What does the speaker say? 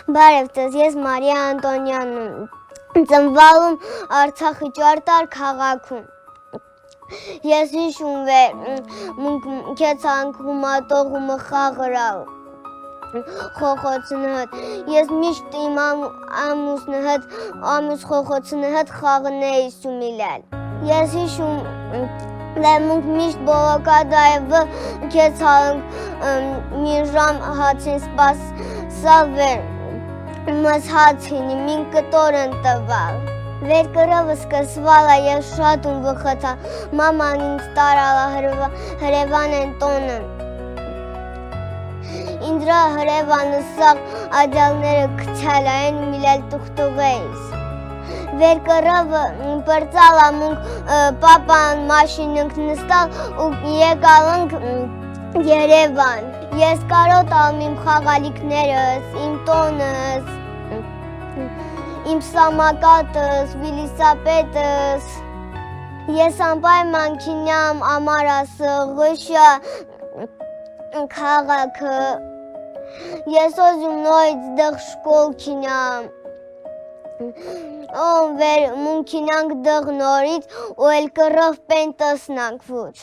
Բարև ձեզ, ես Մարիա Անտոնյանն եմ, ծնվալում Արցախի Ճարտար քաղաքում։ Ես հիշում եմ քեզ անկումատողումը խաղրա խոխոցն հետ։ Ես միշտ իմ ամուսնի հետ, ամուս խոխոցնի հետ խաղն էի սումիլել։ Ես հիշում Լեմունք միշտ բողոքադայվը քեզ մի ժամ հացին սպասավեր մս հացինի մին կտոր են տվալ։ Վերկրովը սկսվալ է ես շատ ում վխծա, մաման ինձ տարալ հրևան են տոնը։ Ինդրա հրևանը սաղ ադյալները կցել են միլել տուղտուղեիս։ Վերկրովը պրծալ ամունք պապան մաշիննք նստալ ու եկալնք Երևան։ Ես կարոտ ալմ իմ խաղալիքներս, իմ տոնս, իմ սամակատս, վիլիսապետս։ Ես անպայման քինյամ ամարասը, ղշա քաղաքը։ Ես ոզում նոյց դղ շկոլ քինյամ։ Ոն վեր մունքինանք դղ նորից ու էլ կռով պեն տսնանք վուչ։